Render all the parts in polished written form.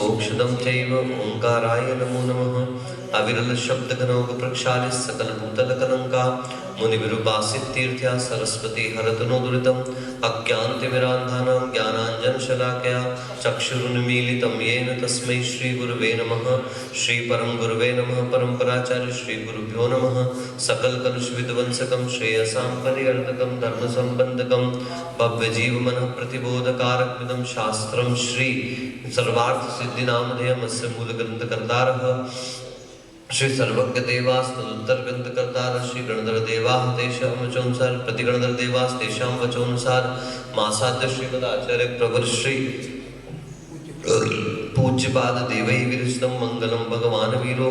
मोक्षदं चैव ओंकाराय नमो नमः। अविरल शब्द घनौघ प्रक्षालित सकल भूतल कलंका मुनिविरुपासित तीर्थ्या सरस्वती हरतनो दुरितम् अज्ञानतिमिरान्धानां ज्ञानाञ्जनशलाकया चक्षुरुन्मीलितं येन तस्मै श्रीगुरुवे नमः। श्रीपरं गुरुवे नमः। परम्पराचार्य श्रीगुरुभ्यो नमः। सकलकलुषविध्वंसकं श्रेयसां परिवर्तकं धर्मसम्बन्धकं भव्यजीवमनः प्रतिबोधकारकमिदं शास्त्रं श्री सर्वार्थसिद्धिनामधेयमस्य मूलग्रन्थकर्तारः श्री सर्वज्ञ देवास्तदुत्तर ग्रंथकर्तार श्री गणधर देवाः तेषां वचोनुसार प्रतिगणधर देवास् तेषां वचोनुसार मासाद्य श्रीमदाचार्य प्रवर श्री पूज्यपाद देवैः विरचितं मंगलम भगवान वीरो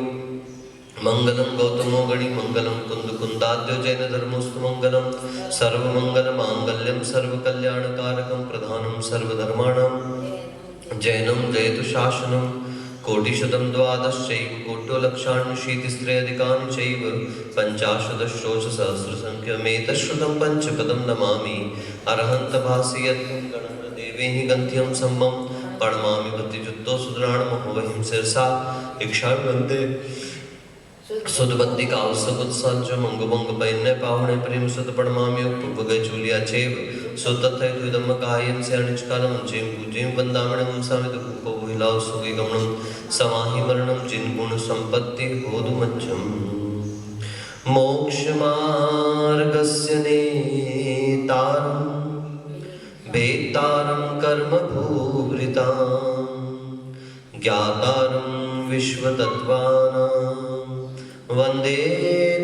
मंगलम गौतमो गणि मंगलम कुंद कुंदाद्यो जैन धर्मोस्तु मंगलम सर्वमंगल मांगल्यम सर्वकल्याणकारकं प्रधानं सर्वधर्माणां जैनं जयतु शासनं कोटिशतं द्वादशैव कोट्यलक्षाण्यशीतिस्त्रयधिकानि चैव पञ्चाशदशोचसहस्रसङ्ख्यमेतश्रुतं पञ्चपदं नमामि अरहन्तभासि यत्तं गणदेवैः गन्त्यं सम्मं प्रणमामि भक्तियुक्तो सुदृढमहोवहिं शिरसा इक्षामि वन्दे सुदबद्धी कावसकुत्साल जो मंगुमंग पैन्य पाहुणे प्रेम सुत पड़मामियो पुपगय चूलिया चेव सुतथै तुदम कायन से अनिचकालम जेम पूजेम वंदामणं मुंसामि दुःखो विलाव सुगे गमनं समाहि मरणं जिन गुण संपत्ति होदु मच्छम मोक्ष मार्गस्य नेतारं भेतारं कर्म भूभृतां ज्ञातारं विश्वतत्त्वानां वंदे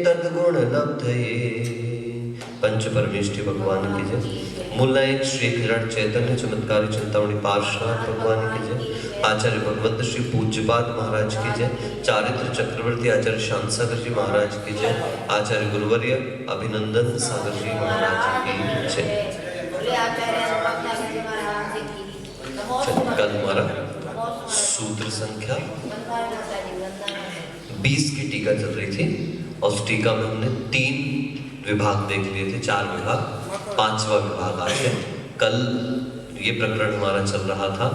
तद्गुणलब्धये। पंच परमेष्टि भगवान की जय। मूलनायक श्री हिरण चैतन्य चमत्कारी चिंतामणि पार्श्वनाथ भगवान की जय। आचार्य भगवंत श्री पूज्यपाद महाराज की जय। चारित्र चक्रवर्ती आचार्य शांत सागर जी महाराज की जय। आचार्य गुरुवर्य अभिनंदन सागर जी महाराज की जय। कल हमारा सूत्र संख्या 20 की टीका चल रही थी और उस टीका में हमने 3 विभाग देख लिए थे, 4 विभाग, 5वां विभाग आज है। कल ये प्रकरण हमारा चल रहा था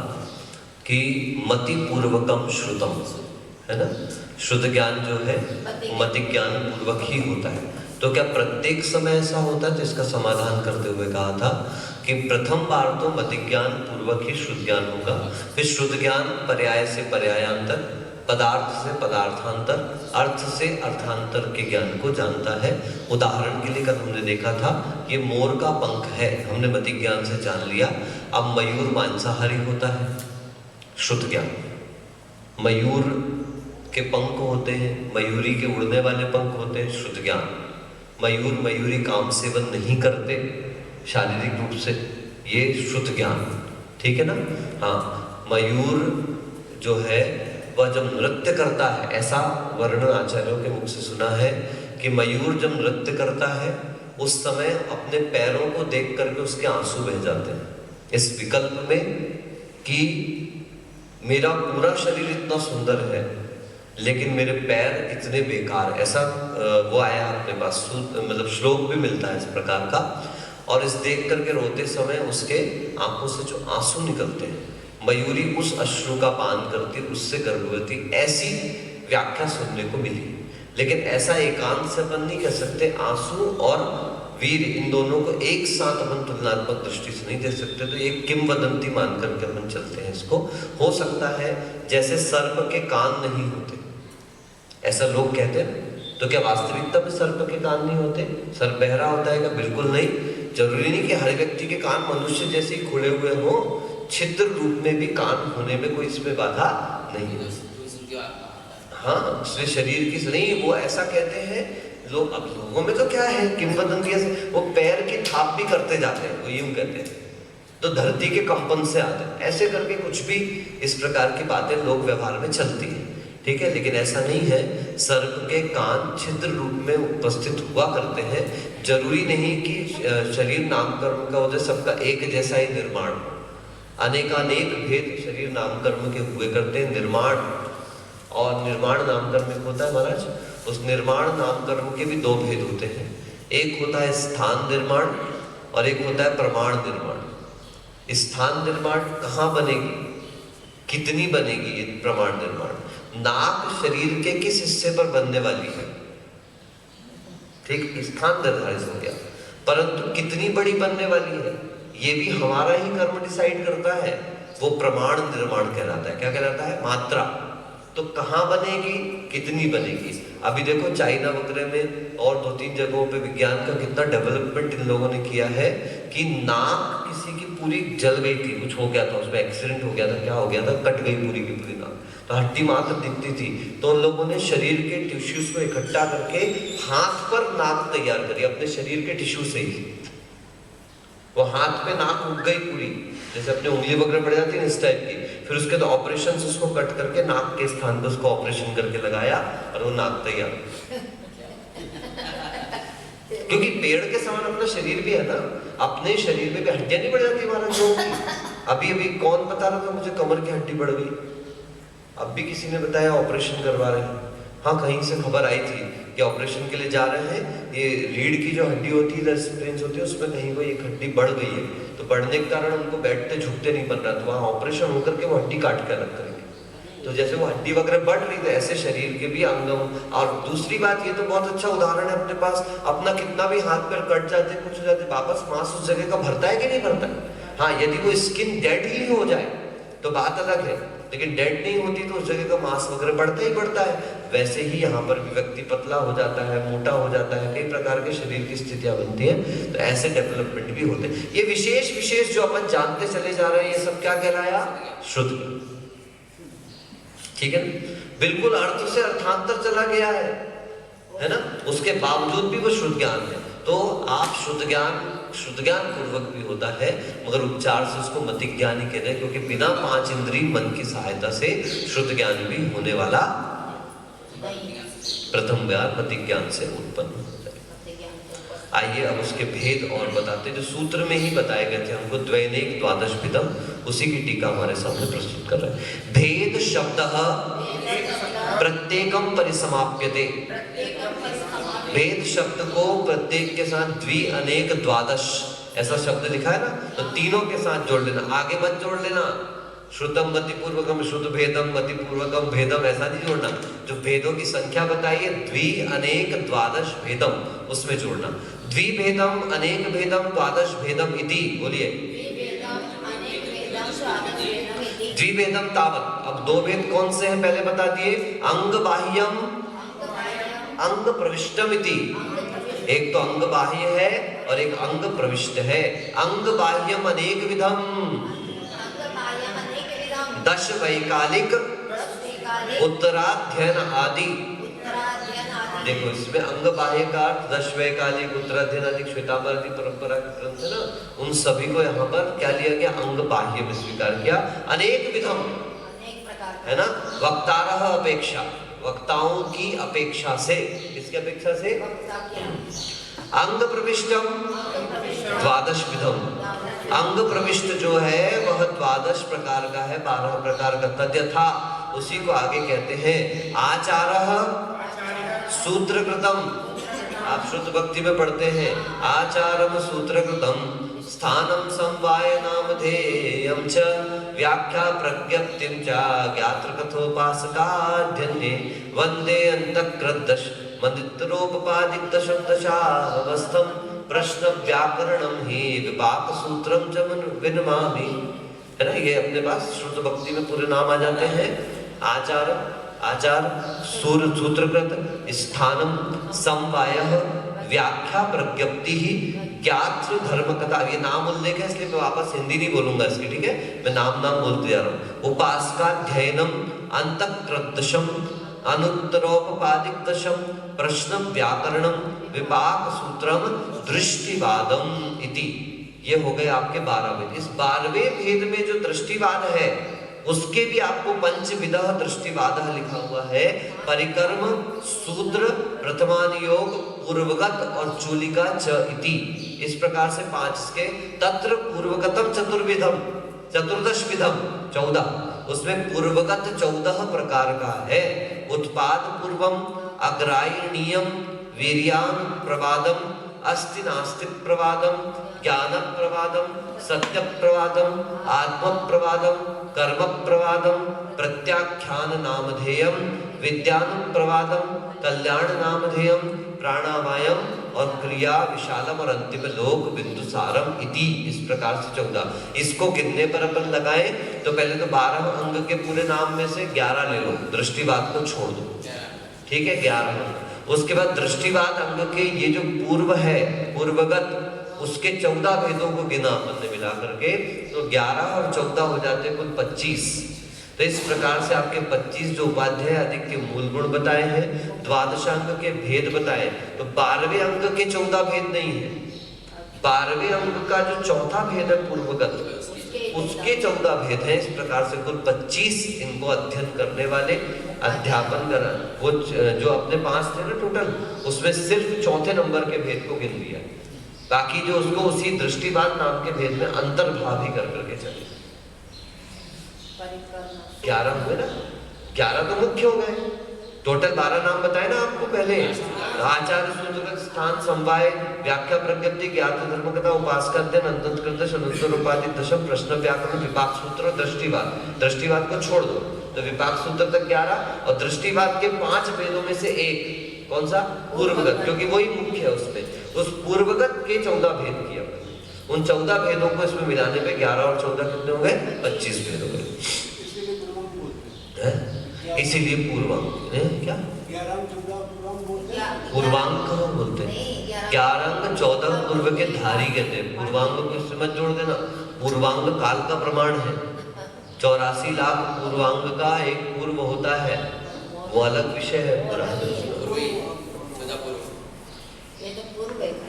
कि मति पूर्वकम श्रुतम, है ना। श्रुत ज्ञान जो है मति ज्ञान पूर्वक ही होता है। तो क्या प्रत्येक समय ऐसा होता है? तो इसका समाधान करते हुए कहा था कि प्रथम बार तो मति ज्ञान पूर्वक ही श्रुत ज्ञान होगा, फिर श्रुत ज्ञान पर्याय से पर्यायांतर, पदार्थ से पदार्थांतर, अर्थ से अर्थांतर के ज्ञान को जानता है। उदाहरण के लिए कल हमने देखा था ये मोर का पंख है, हमने मति ज्ञान से जान लिया। अब मयूर मांसाहारी होता है, श्रुत ज्ञान। मयूर के पंख होते हैं, मयूरी के उड़ने वाले पंख होते हैं, श्रुत ज्ञान। मयूर मयूरी काम सेवन नहीं करते शारीरिक रूप से, ये श्रुत ज्ञान, ठीक है ना। हाँ, मयूर जो है वह जब नृत्य करता है, ऐसा वर्णन आचार्यों के मुख से सुना है कि मयूर जब नृत्य करता है उस समय अपने पैरों को देख करके उसके आंसू बह जाते हैं, इस विकल्प में कि मेरा पूरा शरीर इतना सुंदर है लेकिन मेरे पैर इतने बेकार। ऐसा वो आया अपने पास, मतलब श्लोक भी मिलता है इस प्रकार का। और इस देख करके रोते समय उसके आंखों से जो आंसू निकलते हैं, मयूरी उस अश्रु का पान करती, उससे गर्भवती, ऐसी व्याख्या सुनने को मिली। लेकिन ऐसा एकांत से अपन नहीं कह सकते। आंसू और वीर इन दोनों को एक साथ अपन तुलनात्मक दृष्टि से नहीं देख सकते, तो एक किंवदंती मान करके अपन चलते हैं इसको। हो सकता है जैसे सर्प के कान नहीं होते, ऐसा लोग कहते हैं, तो क्या वास्तविकता में सर्प के कान नहीं होते? सर्प बहरा होता है क्या? बिल्कुल नहीं। जरूरी नहीं कि हर व्यक्ति के कान मनुष्य जैसे ही खुले हुए हो, छिद्र रूप में भी कान होने में कोई इसमें बाधा नहीं है। हाँ, इसमें शरीर की नहीं, वो ऐसा कहते हैं लोग। अब लोगों में तो क्या है, किंवदंती से वो पैर की थाप भी करते जाते हैं, वो यूं कहते हैं, तो धरती के कंपन से आते हैं, ऐसे करके कुछ भी इस प्रकार की बातें लोग व्यवहार में चलती है, ठीक है। लेकिन ऐसा नहीं है। सर्प के कान छिद्र रूप में उपस्थित हुआ करते हैं। जरूरी नहीं कि शरीर नामकर्म का वजह सबका एक जैसा ही निर्माण हो। अनेकानेक भेद शरीर नामकर्म के हुए करते हैं। निर्माण और निर्माण नामकर्म एक होता है महाराज। उस निर्माण नामकर्म के भी 2 भेद होते हैं। एक होता है स्थान निर्माण और एक होता है प्रमाण निर्माण। स्थान निर्माण कहाँ बनेगी? कितनी बनेगी ये प्रमाण निर्माण? नाक शरीर के किस हिस्से पर बनने वाली है, ठीक, स्थान निर्धारित हो गया, परंतु कितनी बड़ी बनने वाली है ये भी हमारा ही कर्म डिसाइड करता है। वो प्रमाण निर्माण कहलाता है। क्या कहलाता है? मात्रा। तो कहाँ बनेगी, कितनी बनेगी? अभी देखो चाइना वगैरह में और 2-3 जगहों पे विज्ञान का कितना डेवलपमेंट इन लोगों ने किया है कि नाक किसी की पूरी जल गई थी, कुछ हो गया था, उसमें एक्सीडेंट हो गया था, क्या हो गया था, कट गई पूरी की पूरी नाक, तो हड्डी मात्र दिखती थी। तो उन लोगों ने शरीर के टिश्यूज को इकट्ठा करके हाथ पर नाक तैयार करी, अपने शरीर के टिश्यू से ही। वो हाथ पे नाक उग गई पूरी, जैसे अपने उंगली वगैरह बढ़ जाती है इस टाइप की। फिर उसके तो ऑपरेशन से उसको कट करके नाक के स्थान पे उसको ऑपरेशन करके लगाया और वो नाक तैयार। क्योंकि पेड़ के समान अपना शरीर भी है ना, अपने शरीर में भी हड्डियां नहीं बढ़ जाती महाराज लोगों की। अभी अभी कौन बता रहा था मुझे कमर की हड्डी बढ़ गई, अब भी किसी ने बताया ऑपरेशन करवा रहे हैं। हाँ, कहीं से खबर आई थी कि ऑपरेशन के लिए जा रहे हैं, ये रीढ़ की जो हड्डी होती है, स्प्रेन्स होती है, उसमें कहीं कोई एक हड्डी बढ़ गई है, तो बढ़ने के कारण उनको बैठते झुकते नहीं बन रहा, तो वहाँ ऑपरेशन होकर के वो हड्डी काट के अलग करेंगे। तो जैसे वो हड्डी वगैरह बढ़ रही, तो ऐसे शरीर के भी अंगों। और दूसरी बात, ये तो बहुत अच्छा उदाहरण है अपने पास, अपना कितना भी हाथ पैर कट जाते, कुछ हो जाते, वापस मांस उस जगह का भरता है कि नहीं भरता? हाँ, यदि वो स्किन डेड ही हो जाए तो बात अलग है, लेकिन डेड नहीं होती तो उस जगह का मांस वगैरह बढ़ता ही बढ़ता है। वैसे ही यहाँ पर भी व्यक्ति पतला हो जाता है, मोटा हो जाता है, कई प्रकार के शरीर की स्थितियां बनती हैं, तो ऐसे डेवलपमेंट भी होते हैं। ये विशेष विशेष जो अपन जानते चले जा रहे हैं, ये सब क्या कहलाया? शुद्ध। ठीक है ना? बिल्कुल अर्थ से अर्थांतर चला गया है ना, उसके बावजूद भी वो शुद्ध ज्ञान है। तो आप शुद्ध ज्ञान पूर्वक भी होता है, मगर उपचार से उसको मतिक ज्ञान ही कहते हैं, क्योंकि बिना 5 इंद्रिय मन की सहायता से शुद्ध ज्ञान भी होने वाला प्रथम ज्ञान मतिक ज्ञान से उत्पन्न हो जाए। आइए अब उसके भेद और बताते, जो सूत्र में ही बताए गए थे हमको, द्वैनिक द्वादश विधम, उसी की टीका हमारे सामने प्रस्तुत कर रहे हैं। भेद शब्द प्रत्येकम परिसमाप्यते। भेद शब्द को प्रत्येक के साथ द्वि अनेक द्वादश ऐसा शब्द लिखा है ना, तो तीनों के साथ जोड़ लेना, आगे मत जोड़ लेना। श्रुतम मति पूर्वकम शुद्ध भेदम मति पूर्वकम भेदम ऐसा नहीं जोड़ना। जो भेदों की संख्या बताइए, द्वि अनेक द्वादश भेदम, उसमें जोड़ना। द्वि भेदम अनेक भेदम द्वादश भेदम इति, बोलिए। द्विभेदम तावत। अब 2 भेद कौन से हैं पहले बता दिए, अंग बाह्यम अंग प्रविष्टम इति। एक तो अंग बाह्य है और एक अंग प्रविष्ट है। अंग बाह्यम अनेक विधम 10 वैकालिक उत्तराध्ययन आदि। देखो इसमें अंग बाह्य का 10 वैकालिक उत्तराध्ययन आदि श्वेतांबर आदि परंपरा के ग्रंथ है ना, उन सभी को यहाँ पर क्या लिया गया, अंग बाह्य में स्वीकार किया। अनेक विधम है ना, वक्तारः अपेक्षा, वक्ताओं की अपेक्षा से, किसकी अपेक्षा से? अंग प्रविष्टम द्वादश विधम। अंग प्रविष्ट जो है वह 12 प्रकार का है, 12 प्रकार का। तद्यथा, उसी को आगे कहते हैं आचारः सूत्रकृतम। आप शुद्ध भक्ति में पढ़ते हैं, आचारम सूत्रकृतम स्थानम समवाय नामधेयम च व्याख्या प्रज्ञप्तिम च ज्ञात्र कथोपासकाध्यन्ये वंदे अंतकृतदश मंदित्रोपपादित शब्दशावस्थम प्रश्न व्याकरणम ही विपाक सूत्रम च विनमामि। है ना, ये अपने पास शुद्ध भक्ति में पूरे नाम आ जाते हैं। आचार सूत्रकृत, स्थानम समवायः, व्याख्या प्रज्ञप्ति ही, ज्ञात्र धर्म कथा। ये नाम उल्लेख है इसलिए मैं वापस हिंदी नहीं बोलूंगा इसकी, ठीक है, मैं नाम बोलते जा रहा हूँ। उपासकाध्ययनम अंतकृतदशम अनुत्तरोपपादितदशम प्रश्न व्याकरणम विपाक सूत्रम दृष्टिवादम इति। ये हो गए आपके 12 भेद। इस 12वें भेद में जो दृष्टिवाद है उसके भी आपको पंचविध दृष्टिवाद लिखा हुआ है। परिकर्म, शूद्र, प्रथमानुयोग, पूर्वगत और चूलिका च इति। इस प्रकार से 5 इसके। तत्र पूर्वगतम चतुर्विधम, चतुर्दश विधम 14, उसमें पूर्वगत 14 प्रकार का है। उत्पाद पूर्वम, अग्रायणीयम, वीर्यान प्रवादम, अस्ति नास्तिक प्रवादम, ज्ञान प्रवादम, सत्य प्रवादम, आत्म प्रवादम, कर्म प्रवादम प्रत्याख्यान नामधेयम विद्यानुम प्रवादम कल्याण नामधेयम प्राणावायम और क्रिया विशालम और अंतिम लोक बिंदुसारम इति। इस प्रकार से 14। इसको गिनने पर अपन लगाए तो पहले तो 12 अंग के पूरे नाम में से 11 ले लो, दृष्टिवाद को छोड़ दो, ठीक है, 11 अंग। उसके बाद दृष्टिवाद अंग के ये जो पूर्व है, पूर्वगत, उसके 14 भेदों को गिना अपन ने मिला करके, तो 11 और 14 हो जाते कुल 25। तो इस प्रकार से आपके 25 जो उपाध्याय आदि के मूल गुण बताए हैं, द्वादशांग के भेद बताए, तो 12वें अंग के 14 भेद नहीं है, 12वें अंग का जो चौथा भेद है पूर्वगत, उसके 14 भेद हैं। इस प्रकार से कुल 25 इनको अध्ययन करने वाले अध्यापन करा, वो जो अपने 5 थे ना टोटल, उसमें सिर्फ चौथे नंबर के भेद को गिन लिया, बाकी जो उसको उसी दृष्टिवाद नाम के भेद में अंतर्भाव ही कर करके चले। 11 हुए ना, 11 तो मुख्य हो गए, टोटल 12 नाम बताए ना आपको पहले। आचार्य सूत्र स्थान समवाय व्याख्या प्रज्ञप्ति ज्ञात धर्म कथा उपासका अध्ययन अंतर्कृत अनंतर उपाधि दशम प्रश्न व्याकरण विपाक सूत्र और दृष्टिवाद। दृष्टिवाद को छोड़ दो तो विपाक सूत्र तक 11 और दृष्टिवाद के 5 भेदों में से एक कौन सा? पूर्वगत, क्योंकि वही मुख्य है उसमें। उस पूर्वगत के 14 भेद किया, उन 14 भेदों को इसमें मिलाने पे 11 और 14 कितने हो गए? 25 भेद हो गए। इसीलिए पूर्वांग क्या पूर्वांग कहाँ बोलते हैं? 11 14 पूर्व के धारी कहते हैं। पूर्वांग को इससे मत जोड़ देना, पूर्वांग काल का प्रमाण है। 84 लाख पूर्वांग का एक पूर्व होता है, वो अलग विषय है। पूरा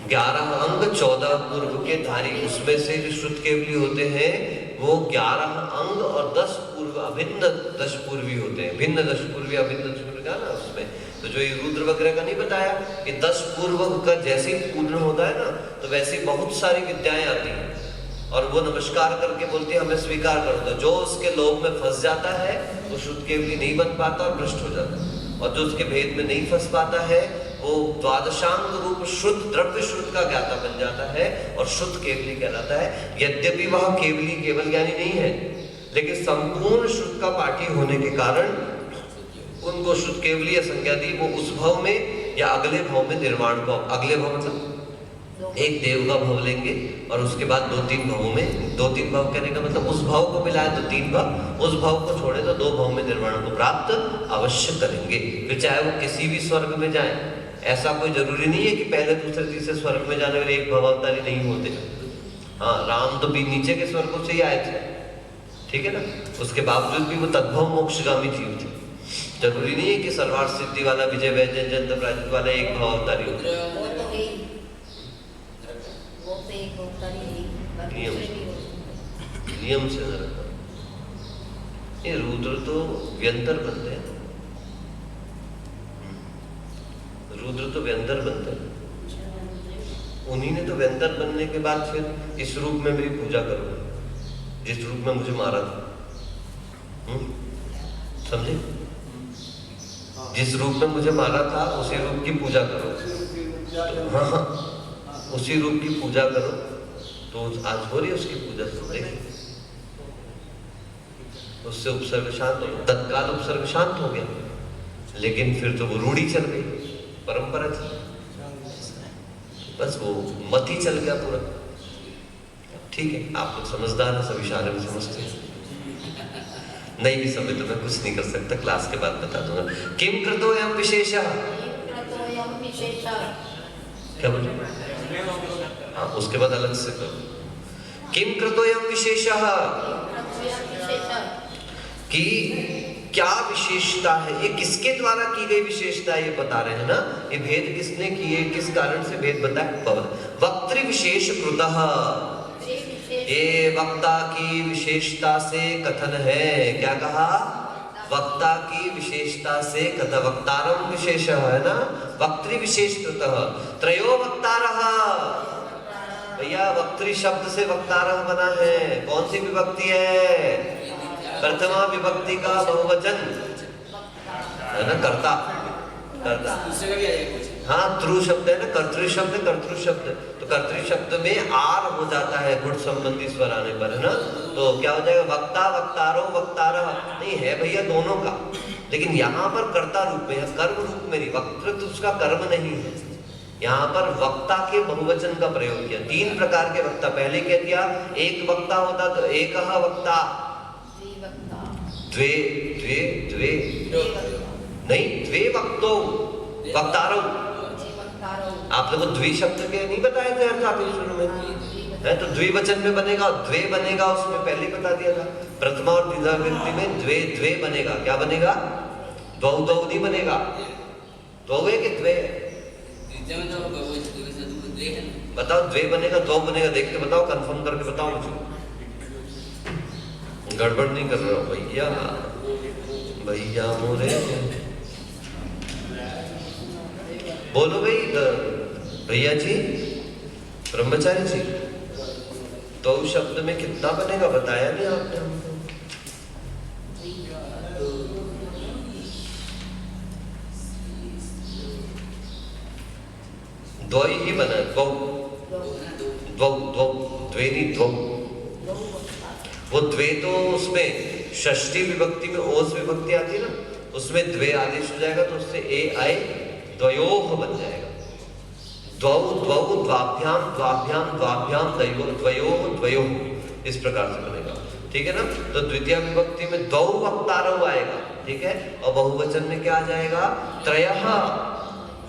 11 अंग 14 पूर्व के धारी, उसमें से जो श्रुत केवली होते हैं वो 11 अंग और 10 पूर्व अभिन्न 10 पूर्वी होते हैं। भिन्न 10 पूर्वी अभिन्न 10 पूर्वी का ना उसमें तो जो ये रुद्र वगैरह का नहीं बताया कि 10 पूर्व का जैसे ही पूर्ण होता है ना तो वैसे बहुत सारी विद्याएं आती हैं और वो नमस्कार करके बोलती है हमें स्वीकार कर दो। जो उसके लोभ में फंस जाता है वो शुद्ध केवली नहीं बन पाता और भ्रष्ट हो जाता है, और जो उसके भेद में नहीं फंस पाता है वो द्वादशांग रूप शुद्ध द्रव्य शुद्ध का ज्ञाता बन जाता है और शुद्ध केवली कहलाता है। यद्यपि वह केवली केवल ज्ञानी नहीं है, लेकिन संपूर्ण शुद्ध का पाठी होने के कारण उनको शुद्ध केवली संज्ञा दी। वो उस भाव में या अगले भाव में निर्माण भाव, अगले भाव मतलब एक देव का भाव लेंगे और उसके बाद 2-3 भावों में, 2-3 भाव कहने का मतलब उस भाव को मिलाए तो 3 भाव, उस भाव को छोड़े तो 2 भाव में निर्माण को प्राप्त अवश्य करेंगे। फिर चाहे वो किसी भी स्वर्ग में जाए, ऐसा कोई जरूरी नहीं है कि पहले दूसरे तीसरे स्वर्ग में जाने वाले एक भवावतारी नहीं होते। हाँ, राम तो भी नीचे के स्वर्गों से ही आए थे, ठीक है ना, उसके बावजूद भी वो तद्भव मोक्षगामी जीव थे। जरूरी नहीं है कि सर्वार्थ सिद्धि वाला विजय वैजयंत जयंत प्राजित वाला एक भवावतारी होता नियम से न रखना। ये रुद्र तो व्यंतर बनते हैं, रुद्र तो व्यंतर बनते हैं। उन्हीं ने तो व्यंतर बनने के बाद फिर इस रूप में मेरी पूजा करो, जिस रूप में मुझे मारा था। समझे? जिस रूप में मुझे मारा था उसी रूप की पूजा करो। तो हाँ, उसी रूप की पूजा करो तो आज हो रही है उसकी पूजा। तो देखिए उससे उपसर्ग शांत हो, तत्काल उपसर्ग शांत हो गया, लेकिन फिर तो वो रूढ़ी चल गई, परंपरा थी, बस वो मत ही चल गया पूरा। ठीक है, आप लोग समझदार हैं, सब इशारे में समझते हैं। नहीं भी समझे तो मैं कुछ नहीं कर सकता, क्लास के बाद बता दूंगा। किम कृतोयम विशेषः, क्या बोले? हाँ, उसके बाद अलग से करो। किम कृतोयम विशेषः, कि क्या विशेषता है, ये किसके द्वारा की गई विशेषता है, ये बता रहे हैं ना। ये भेद किसने किए, किस कारण से भेद बताया? वक्तृ विशेष कृतः, ये वक्ता की विशेषता से कथन है। क्या कहा? वक्ता की विशेषता से कथन, वक्तारम विशेष है ना, वक्तृ विशेष कृतः। त्रयो वक्तारः, भैया वक्तृ शब्द से वक्तारः बना है। कौन सी विभक्ति है? प्रथमा विभक्ति का बहुवचन है ना, कर्ता, कर्ता। हाँ, त्रु शब्द है ना, कर्तृ शब्द, कर्तृ शब्द। तो कर्तृ शब्द में आर हो जाता है गुण संबंधी स्वर आने पर, है ना। तो क्या हो जाएगा? वक्ता, वक्तारो, वक्तारः। नहीं है भैया दोनों का, लेकिन यहाँ पर कर्ता रूप में है, कर्म रूप में नहीं। वक्तृत्व उसका कर्म नहीं है, यहाँ पर वक्ता के बहुवचन का प्रयोग किया। 3 प्रकार के वक्ता। पहले क्या किया? एक वक्ता होता तो एकः वक्ता, द्वे द्वे द्वे नहीं, द्वे वक्तो वक्तारो। आप लोगों को द्वि शब्द के नहीं बताए थे अर्थ आपने शुरू में है? तो द्विवचन में बनेगा, द्वे बनेगा, उसमें पहले बता दिया था। प्रथमा और द्वितीया विभक्ति में द्वे द्वे बनेगा। क्या बनेगा? द्वौ द्वौ नहीं बनेगा। द्वौ है कि द्वे है? बताओ, द्वे बनेगा, द्वौ बनेगा? देख के बताओ, कंफर्म करके बताओ मुझे। गड़बड़ नहीं कर रहा हूँ भैया, भैया मोरे। बोलो भाई, भैया जी, ब्रह्मचारी जी, तो शब्द में कितना बनेगा? बताया नहीं आपने हमको। द्वौ ही बना, द्वौ द्वौ द्वौ, द्वे नहीं, द्वौ। वो द्वे तो उसमें षष्ठी विभक्ति में ओस विभक्ति आती है ना, उसमें द्वे आदेश हो जाएगा, तो उससे ए आए द्वयोः बन जाएगा। द्वौ द्वौ द्वाभ्याम द्वाभ्याम द्वाभ्याम द्वयोः द्वयोः, इस प्रकार से बनेगा। ठीक है ना? तो द्वितीय विभक्ति में द्वौ वक्तारौ आएगा। ठीक है? और बहुवचन में क्या आ जाएगा? त्रयः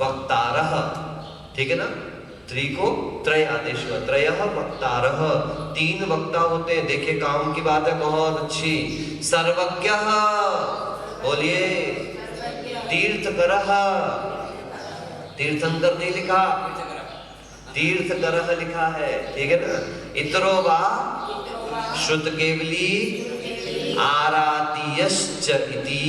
वक्तारः। ठीक है ना? त्रि को त्रय आदेश हुआ, त्रयः वक्तारः। 3 वक्ता होते हैं। देखिए, काम की बात है बहुत अच्छी। सर्वज्ञः, बोलिए, तीर्थकरः, तीर्थंकर नहीं लिखा, तीर्थकरः लिखा है। ठीक है ना? इतरो वा श्रुत केवली आरातीयश्च इति।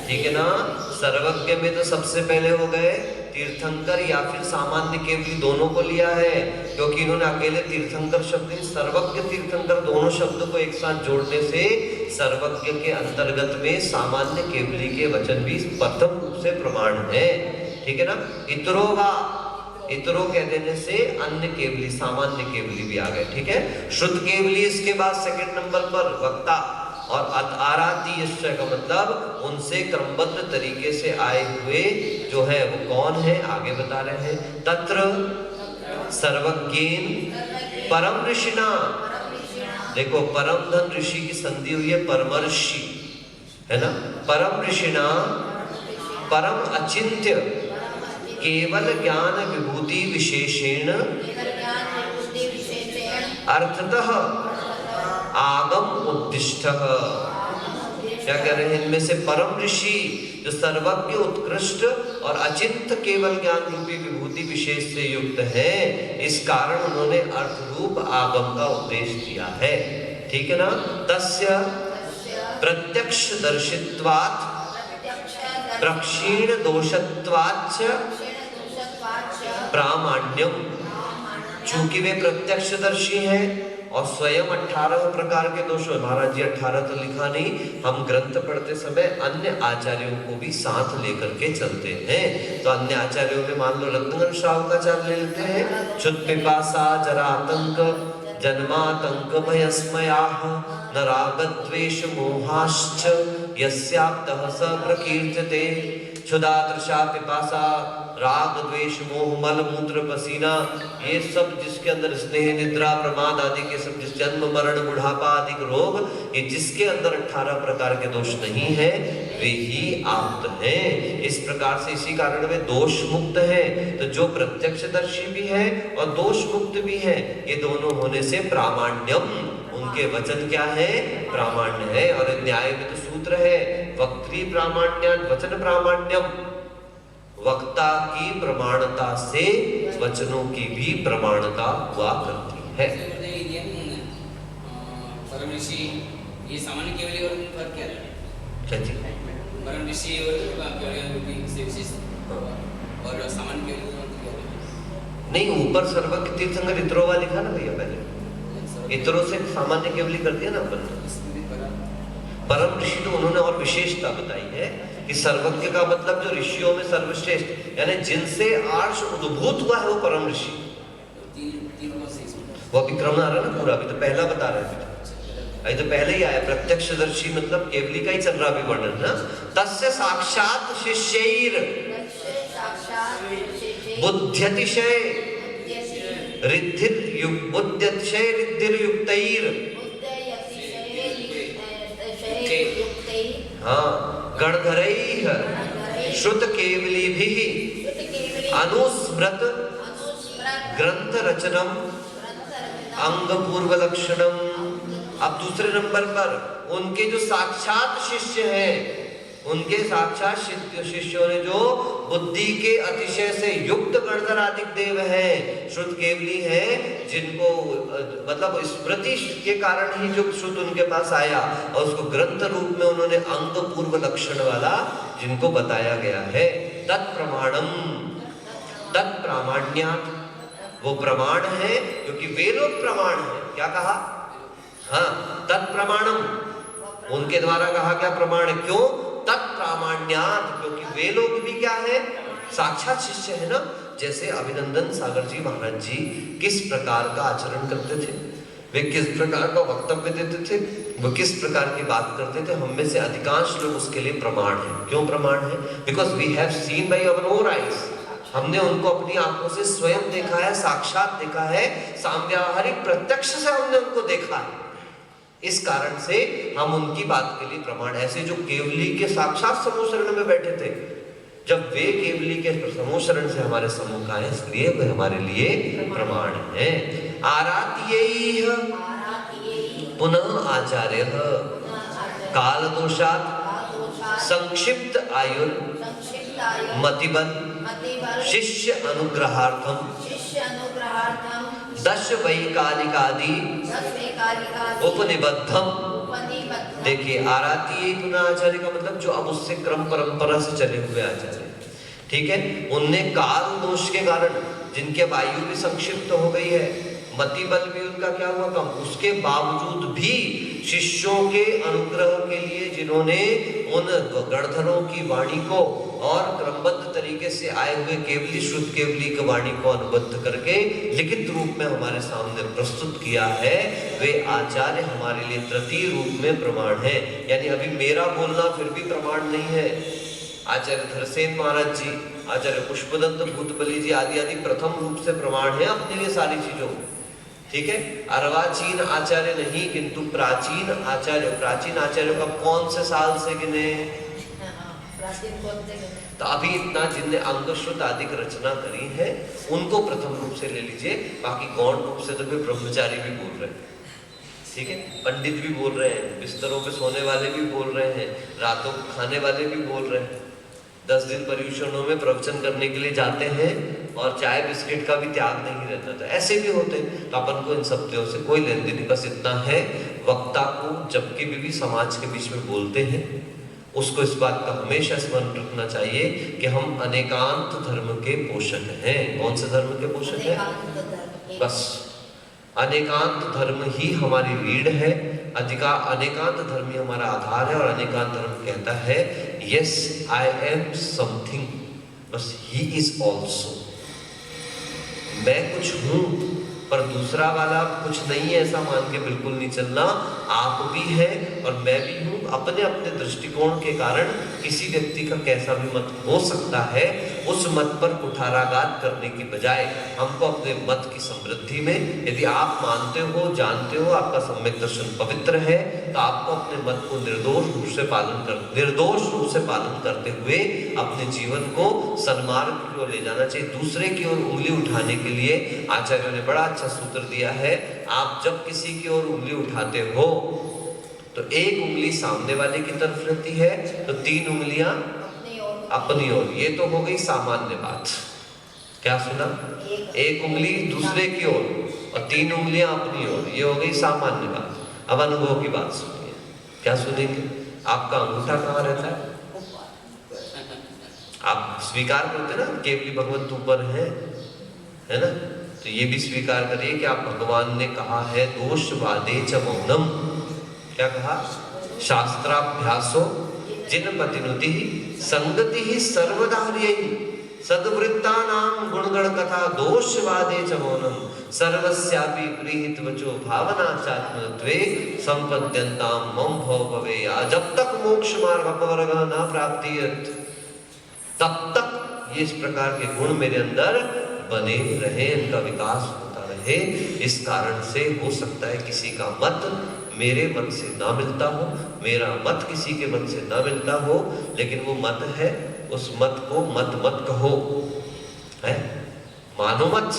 ठीक है ना? सर्वज्ञ में तो सबसे पहले हो गए तीर्थंकर या फिर सामान्य केवली, दोनों को लिया है, क्योंकि इन्होंने अकेले तीर्थंकर शब्द नहीं, सर्वज्ञ तीर्थंकर दोनों शब्द को एक साथ जोड़ने से सर्वज्ञ के अंतर्गत में सामान्य केवली के वचन भी प्रथम रूप से प्रमाण है। ठीक है ना? इतरो वा, इतरो कह देने से अन्य केवली, सामान्य केवली भी आ गए। ठीक है? श्रुत केवली इसके बाद सेकंड नंबर पर वक्ता, और आरातीयश्च का मतलब उनसे क्रमबद्ध तरीके से आए हुए जो है वो कौन है, आगे बता रहे हैं। तत्र सर्वज्ञेन परम ऋषिना, देखो परम धन ऋषि की संधि हुई है परमर्षि, है ना? परम ऋषिना परम अचिंत्य केवल ज्ञान विभूति विशेषेण अर्थतः आगम उद्दिष्ट। क्या कह रहे हैं? इनमें से परम ऋषि जो सर्वज्ञ, उत्कृष्ट और अचिंत केवल ज्ञान रूपी विभूति विशेष से युक्त है, इस कारण उन्होंने अर्थ रूप आगम का उपदेश दिया है। ठीक है ना? तस्य प्रत्यक्ष दर्शित्वात् प्रक्षीण दोषत्वाच्च प्रामाण्यम। चूंकि वे प्रत्यक्षदर्शी हैं और स्वयं 18 प्रकार के दोष, महाराज जी 18 तो लिखा नहीं, हम ग्रंथ पढ़ते समय अन्य आचार्यों को भी साथ लेकर के चलते हैं। तो अन्य आचार्यों में मान लो रत्नगण श्रावकाचार्य ले लेते हैं। क्षुत् पिपासा जरातंक जन्मातंक भयस्मयाः न रागद्वेष मोहाश्च यस्याप्तः स प्रकीर्त्यते। क्षुधा तृषा पिपासा राग द्वेष मोह मल मूत्र पसीना, ये सब जिसके अंदर स्नेह निद्रा प्रमाद आदि के सब, जिस जन्म मरण बुढ़ापा आदि रोग, ये जिसके अंदर 18 प्रकार के दोष नहीं है वे ही आप्त हैं। इस प्रकार से इसी कारण वे दोष मुक्त है। तो जो प्रत्यक्षदर्शी भी है और दोष मुक्त भी है, ये दोनों होने से प्रामाण्यम, उनके वचन क्या है? प्रामाण्य है। और न्याय में तो सूत्र है, वक्त्री प्रामाण्यात् वचन प्रामाण्यम। वक्ता की प्रमाणता से वचनों की भी प्रमाणता हुआ करती है। परम ऋषि ये सामान्य केवली और फर्क क्या है? क्या जी? परम ऋषि और सामान्य केवली नहीं, ऊपर सर्वज्ञ तीर्थंकर इतरोवा लिखा ना भैया, पहले इतरो से सामान्य केवली कर दिया ना अपन। परम ऋषि तो उन्होंने और विशेषता बताई है कि सर्वज्ञ का मतलब जो ऋषियों में सर्वश्रेष्ठ, यानी जिनसे आर्ष उद्भूत हुआ है वो परम ऋषि। वो अभी क्रम आ रहा है ना पूरा, अभी तो पहला बता रहे थे, अभी तो पहले ही आया प्रत्यक्षदर्शी मतलब केवली का ही चल रहा अभी वर्णन ना। तस्य साक्षात शिष्यैर बुद्ध्यतिशय बुद्ध्यतिशय रिद्धिर्युक्तैर, हाँ, गणधरैः श्रुत केवलीभिः अनुस्मृत ग्रंथ रचनम अंग पूर्व लक्षणम। अब दूसरे नंबर पर उनके जो साक्षात शिष्य हैं, उनके साक्षात शिष्यों ने जो बुद्धि के अतिशय से युक्त गणधर आदि देव हैं, श्रुत केवली हैं, जिनको मतलब स्मृति के कारण ही जो श्रुत उनके पास आया और उसको ग्रंथ रूप में उन्होंने अंग पूर्व लक्षण वाला जिनको बताया गया है। तत्प्रमाणम, तत्प्रामाण्यात्, वो प्रमाण है क्योंकि वे लोग प्रमाण है। क्या कहा? हाँ, तत्प्रमाणम, उनके द्वारा कहा गया प्रमाण है। क्यों? तत्प्रामाण्यात्, क्योंकि वे लोग भी क्या है? साक्षात शिष्य है ना। जैसे अभिनंदन सागर जी महाराज जी किस प्रकार का आचरण करते थे, वे किस प्रकार का वक्तव्य देते थे, वो किस प्रकार की बात करते थे, हम में से अधिकांश लोग उसके लिए प्रमाण है। क्यों प्रमाण है? Because we have seen by our own eyes, हमने उनको अपनी आंखों से स्वयं देखा है, साक्षात देखा है, सामव्यावहारिक प्रत्यक्ष से हमने उनको देखा है। इस कारण से हम उनकी बात के लिए प्रमाण। ऐसे जो केवली के साक्षात समूह शरण में बैठे थे, जब वे केवली के समूह शरण से हमारे समूह का है, इसलिए वे हमारे लिए प्रमाण है। आरात्यैः पुनः आचार्य काल दोषात् संक्षिप्त आयुर मतिबल शिष्य अनुग्रहार्थम दश वैकालिकादि उपनिबद्धम। देखिए, आराती पुनः आचार्य का मतलब जो अब उससे क्रम परंपरा से चले हुए आचार्य, ठीक है, उनने काल दोष के कारण जिनके आयु भी संक्षिप्त हो गई है, मति बल भी उनका क्या हुआ कम, उसके बावजूद भी शिष्यों के अनुग्रह के लिए जिन्होंने उन गणधरों की वाणी को और क्रमबद्ध तरीके से आए हुए केवली श्रुत केवली की वाणी को अनुबद्ध करके लिखित रूप में हमारे सामने प्रस्तुत किया है, वे आचार्य हमारे लिए तृतीय रूप में प्रमाण है। यानी अभी मेरा बोलना फिर भी प्रमाण नहीं है। आचार्य धरसेन महाराज जी, आचार्य पुष्पदंत भूतबली जी आदि आदि प्रथम रूप से प्रमाण है अपने लिए सारी चीजों, ठीक है। अर्वाचीन आचार्य नहीं, किंतु प्राचीन आचार्य, प्राचीन आचार्यों का कौन से साल से गिने? तो अभी इतना जिनने अंगश्रुत आदि रचना करी है उनको प्रथम रूप से ले लीजिए, बाकी गौण रूप से तो वे ब्रह्मचारी भी बोल रहे हैं, ठीक है, पंडित भी बोल रहे हैं, बिस्तरों पे सोने वाले भी बोल रहे हैं, रातों को खाने वाले भी बोल रहे हैं, 10 दिन पर्यूषणों में प्रवचन करने के लिए जाते हैं और चाय बिस्किट का भी त्याग नहीं रहता था, ऐसे भी होते हैं। तो अपन को इन शब्दों से कोई लेन देन, बस इतना है, वक्ता को जब भी समाज के बीच में बोलते हैं उसको इस बात का हमेशा स्मरण रखना चाहिए कि हम अनेकांत धर्म के पोषक हैं। कौन से धर्म के पोषक हैं? बस अनेकांत धर्म ही हमारी रीढ़ है, अनेकांत धर्म ही हमारा आधार है, और अनेकांत धर्म कहता है यस आई एम समथिंग, बस ही इज ऑल्सो, मैं कुछ हूं पर दूसरा वाला कुछ नहीं है, ऐसा मान के बिल्कुल नहीं चलना। आप भी हैं और मैं भी हूं। अपने अपने दृष्टिकोण के कारण किसी व्यक्ति का कैसा भी मत हो सकता है, उस मत पर कुठाराघात करने की बजाय हमको अपने मत की समृद्धि में, यदि आप मानते हो, जानते हो, आपका सम्यक दर्शन पवित्र है, तो आपको अपने मत को निर्दोष रूप से पालन करते हुए अपने जीवन को सन्मार्ग की ओर ले जाना चाहिए। दूसरे की ओर उंगली उठाने के लिए आचार्यों ने बड़ा अच्छा सूत्र दिया है। आप जब किसी की ओर उंगली उठाते हो तो एक उंगली सामने वाले की तरफ रहती है, तो 3 उंगलियां अपनी ओर। ये तो हो गई सामान्य बात। क्या सुना? एक उंगली दूसरे की ओर और 3 उंगलियां अपनी ओर, ये हो गई सामान्य बात। अब अनुभव की बात सुनिए। क्या सुनेंगे? आपका अंगूठा कहाँ रहता है? आप स्वीकार करते ना केवली भगवंत ऊपर है ना? तो ये भी स्वीकार करिए कि आप भगवान ने कहा है दोष वादे च मौनम। क्या कहा? शास्त्राभ्यासो जिन पतिनुति संगति ही सर्वदार्ययि। सद्वृत्तानां गुणगण कथा दोषवादे च मौनम सर्वस्यापि गृहीत वचो भावना चात्मत्वे संपद्यन्ताम मम भव भवेया। जब तक मोक्ष मार्ग अपवर्ग न प्राप्तियत तब तक ये इस प्रकार के गुण मेरे अंदर बने रहे, इनका विकास होता रहे। इस कारण से हो सकता है किसी का मत मेरे मत से ना मिलता हो, मेरा मत किसी के मत से ना मिलता हो, लेकिन वो मत है, उस मत को मत मत कहो, है मानो मत,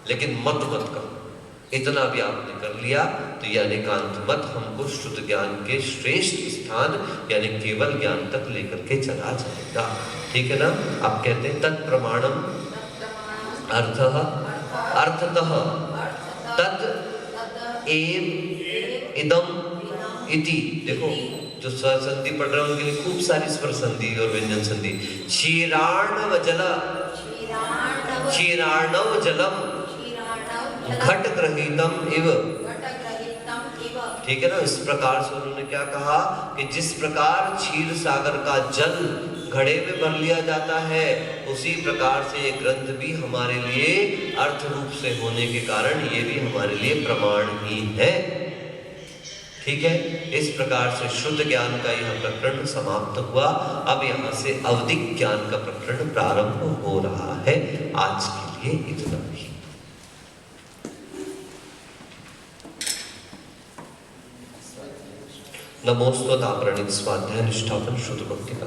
लेकिन मत मत कहो। इतना भी आपने कर लिया तो ये अनेकांत मत हमको शुद्ध ज्ञान के श्रेष्ठ स्थान यानी केवल ज्ञान तक लेकर के चला जाएगा। ठीक है ना? आप कहते हैं तत् प्रमाणम अर्थः अर्थतः तद एव इदम इति। देखो जो स्वर संधि पढ़ रहे हैं उनके लिए खूब सारी स्वर संधि और व्यंजन संधि। क्षीरार्णव जल, क्षीरार्णव जलम घट ग्रहीतम इव। ठीक है ना? इस प्रकार से उन्होंने क्या कहा कि जिस प्रकार क्षीर सागर का जल घड़े में भर लिया जाता है, उसी प्रकार से ये ग्रंथ भी हमारे लिए अर्थ रूप से होने के कारण ये भी हमारे लिए प्रमाण ही है। ठीक है? इस प्रकार से शुद्ध ज्ञान का यह प्रकरण समाप्त हुआ। अब यहाँ से अवधिक ज्ञान का प्रकरण प्रारंभ हो रहा है। आज के लिए इतना ही। नमोस्तुत आपरणित स्वाध्याय निष्ठापन शुद्ध भक्ति का।